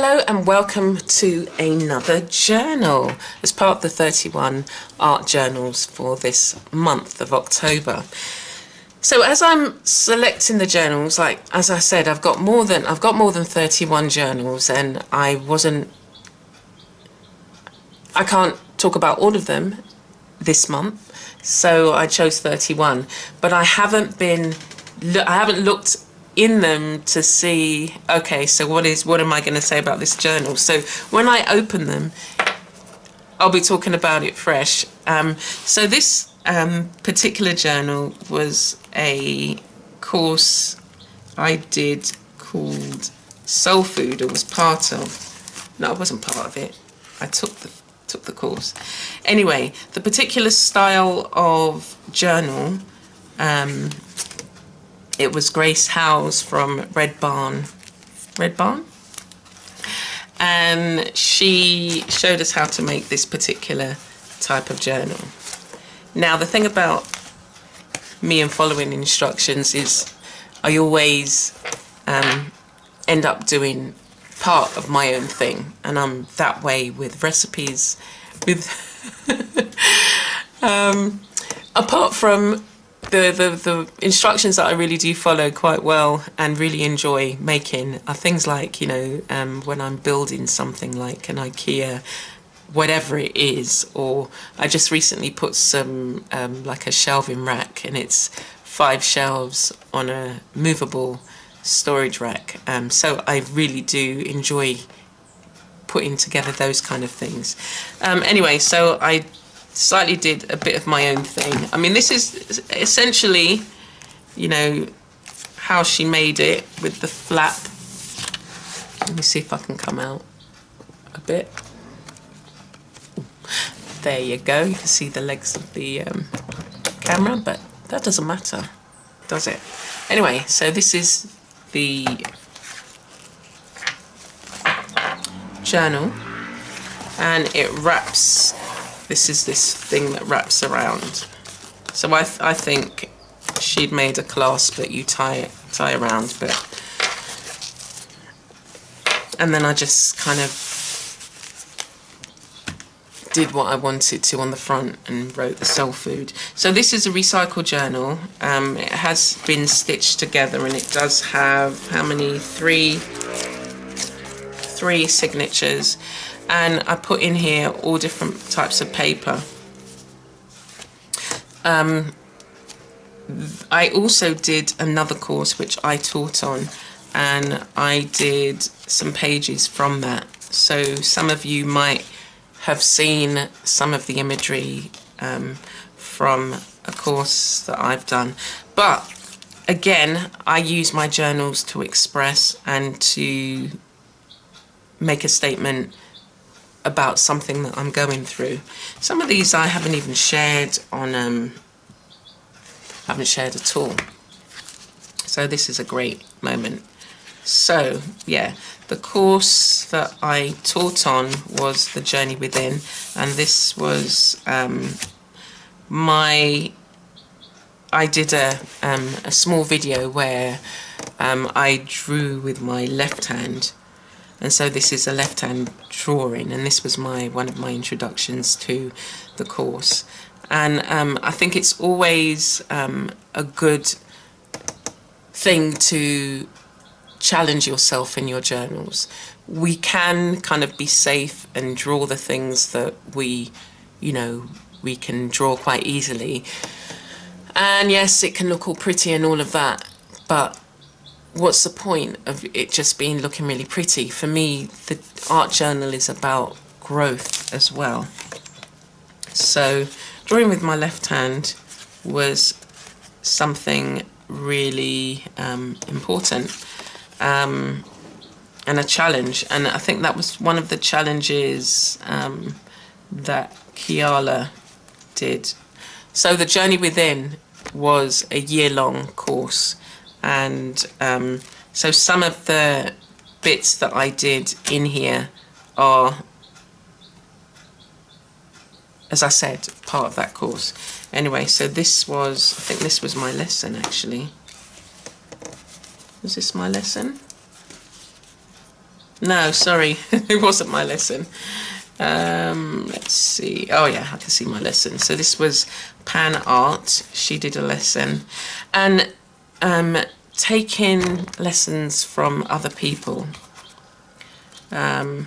Hello and welcome to another journal as part of the 31 art journals for this month of October. So as I'm selecting the journals, like as I said, I've got more than 31 journals, and I can't talk about all of them this month, so I chose 31. But I haven't looked in them to see, okay, so what am I going to say about this journal? So when I open them, I'll be talking about it fresh. So this particular journal was a course I did called Soul Food, or was part of. No, I wasn't part of it. I took the course. Anyway, the particular style of journal, it was Grace Howes from Red Barn, and she showed us how to make this particular type of journal. Now, the thing about me and following instructions is I always end up doing part of my own thing, and I'm that way with recipes, with apart from the instructions that I really do follow quite well and really enjoy making are things like, you know, when I'm building something like an IKEA, whatever it is, or I just recently put some like a shelving rack, and it's 5 shelves on a movable storage rack. So I really do enjoy putting together those kind of things. Anyway, so I slightly did a bit of my own thing. I mean, this is essentially, you know, how she made it with the flap. Let me see if I can come out a bit. There you go. You can see the legs of the camera, but that doesn't matter, does it? Anyway, so this is the journal, and it wraps. This is this thing that wraps around. So I think she'd made a clasp that you tie around, but, and then I just kind of did what I wanted to on the front and wrote the soul food. So this is a recycled journal. It has been stitched together, and it does have how many? Three signatures. And I put in here all different types of paper. I also did another course which I taught on, and I did some pages from that. So some of you might have seen some of the imagery from a course that I've done. But again, I use my journals to express and to make a statement about something that I'm going through. Some of these I haven't even shared on, haven't shared at all. So this is a great moment. So yeah, the course that I taught on was The Journey Within, and this was I did a small video where I drew with my left hand. And so this is a left-hand drawing, and this was one of my introductions to the course. And I think it's always a good thing to challenge yourself in your journals. We can kind of be safe and draw the things that we can draw quite easily. And yes, it can look all pretty and all of that, but what's the point of it just looking really pretty? For me, the art journal is about growth as well. So drawing with my left hand was something really important, and a challenge. And I think that was one of the challenges that Kiala did. So The Journey Within was a year-long course. And so some of the bits that I did in here are, as I said, part of that course. Anyway, so I think this was my lesson actually. Was this my lesson? No, sorry, it wasn't my lesson. Let's see. Oh yeah, I can see my lesson. So this was Pan Art. She did a lesson, and taking lessons from other people and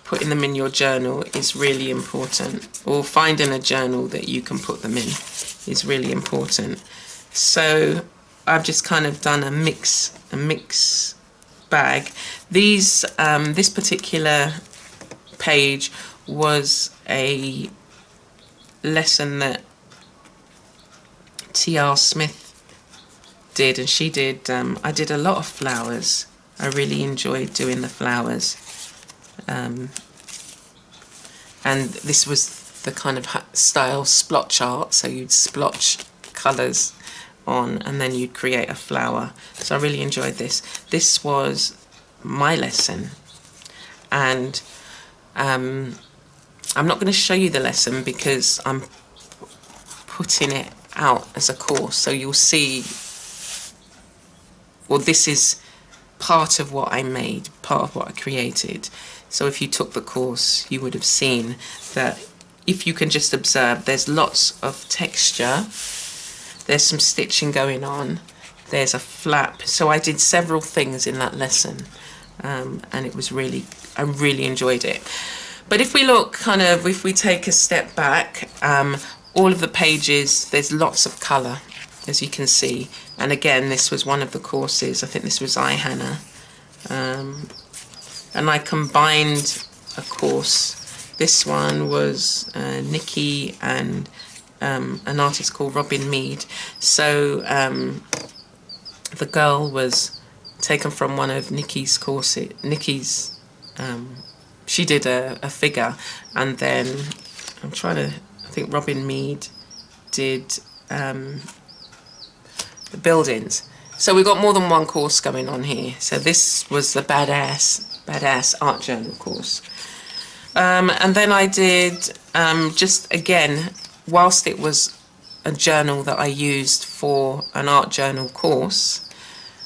putting them in your journal is really important, or finding a journal that you can put them in is really important. So I've just kind of done a mix bag. These this particular page was a lesson that T.R. Smith did, and she did I did a lot of flowers. I really enjoyed doing the flowers, and this was the kind of style splotch art, so you'd splotch colours on and then you'd create a flower. So I really enjoyed this. This was my lesson, and I'm not going to show you the lesson because I'm putting it out as a course, so you'll see, well, this is part of what I made, part of what I created. So if you took the course, you would have seen that if you can just observe, there's lots of texture, there's some stitching going on, there's a flap. So I did several things in that lesson, and it was really, I really enjoyed it. But if we look kind of, if we take a step back, all of the pages, there's lots of colour, as you can see. And again, this was one of the courses, I think this was iHanna. And I combined a course. This one was Nikki and an artist called Robin Mead. So the girl was taken from one of Nikki's courses. Nikki's, she did a figure, and then I'm trying to, I think Robin Mead did the buildings. So we've got more than one course going on here. So this was the badass art journal course. And then I did, just again, whilst it was a journal that I used for an art journal course,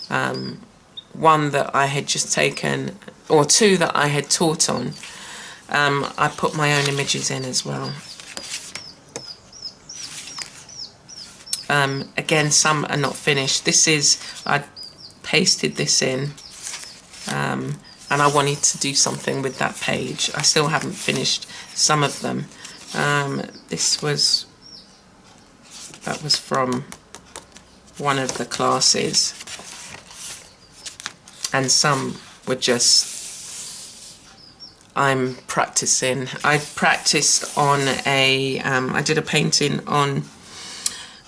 one that I had just taken, or two that I had taught on, I put my own images in as well. Again, some are not finished. This is, I pasted this in, and I wanted to do something with that page. I still haven't finished some of them. This was, that was from one of the classes, and some were just, I'm practicing. I practiced on a, I did a painting on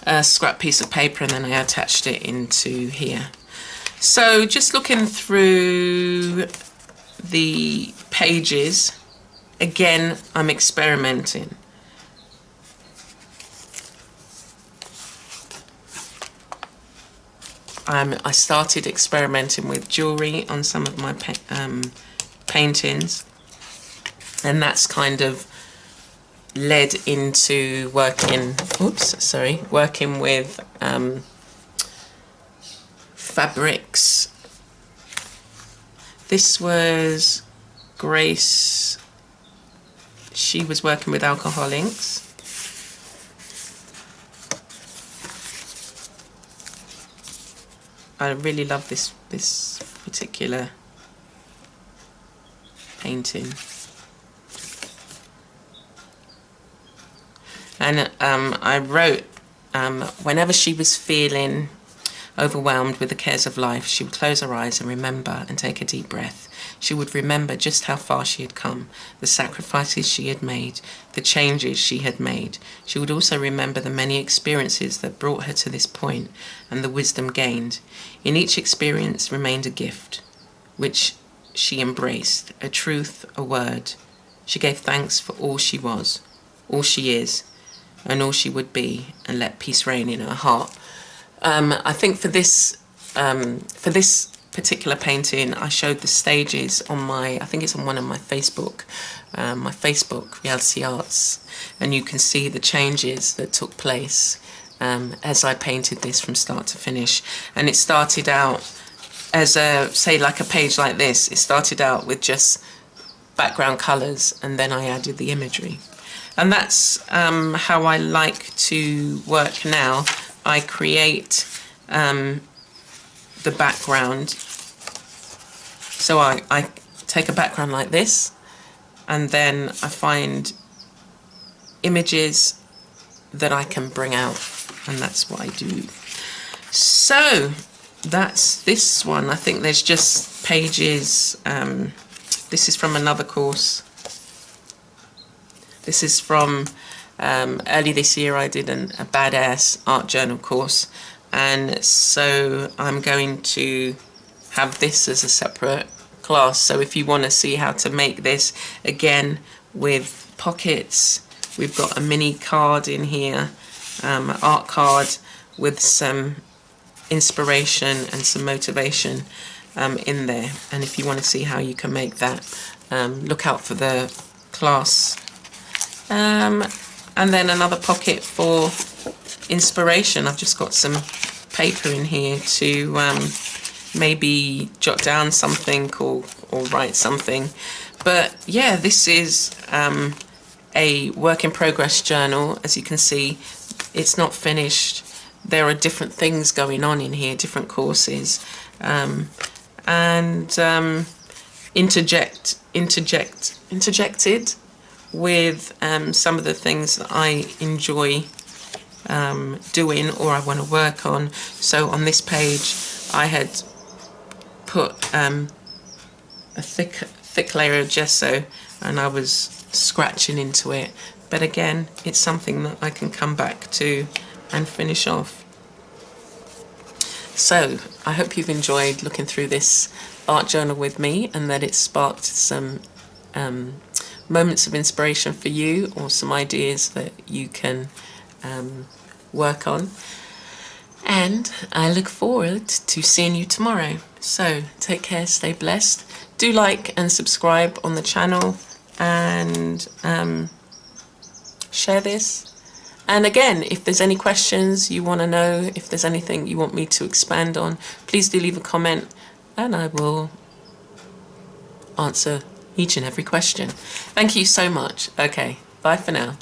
a scrap piece of paper, and then I attached it into here. So just looking through the pages, again, I'm experimenting. I started experimenting with jewellery on some of my paintings, and that's kind of led into working, working with fabrics. This was Grace. She was working with alcohol inks. I really love this particular painting. And I wrote, whenever she was feeling overwhelmed with the cares of life, she would close her eyes and remember and take a deep breath. She would remember just how far she had come, the sacrifices she had made, the changes she had made. She would also remember the many experiences that brought her to this point and the wisdom gained. In each experience remained a gift, which she embraced, a truth, a word. She gave thanks for all she was, all she is, and all she would be, and let peace reign in her heart. I think for this particular painting, I showed the stages on my, I think it's on one of my Facebook, Reality Arts, and you can see the changes that took place as I painted this from start to finish. And it started out as a, say, like a page like this, it started out with just background colours, and then I added the imagery. And that's how I like to work now. I create the background. So I take a background like this, and then I find images that I can bring out, and that's what I do. So that's this one. I think there's just pages. This is from another course. This is from early this year. I did a badass art journal course, and so I'm going to have this as a separate class. So if you want to see how to make this, again, with pockets, we've got a mini card in here, art card with some inspiration and some motivation in there. And if you want to see how you can make that, look out for the class. And then another pocket for inspiration. I've just got some paper in here to maybe jot down something or write something. But yeah, this is a work in progress journal. As you can see, it's not finished. There are different things going on in here, different courses, and interjected with some of the things that I enjoy doing or I want to work on. So on this page I had put a thick layer of gesso, and I was scratching into it, but again, it's something that I can come back to and finish off. So I hope you've enjoyed looking through this art journal with me, and that it sparked some moments of inspiration for you, or some ideas that you can work on. And I look forward to seeing you tomorrow. So take care, stay blessed. Do like and subscribe on the channel, and share this. And again, if there's any questions you want to know, if there's anything you want me to expand on, please do leave a comment, and I will answer each and every question. Thank you so much. Okay, bye for now.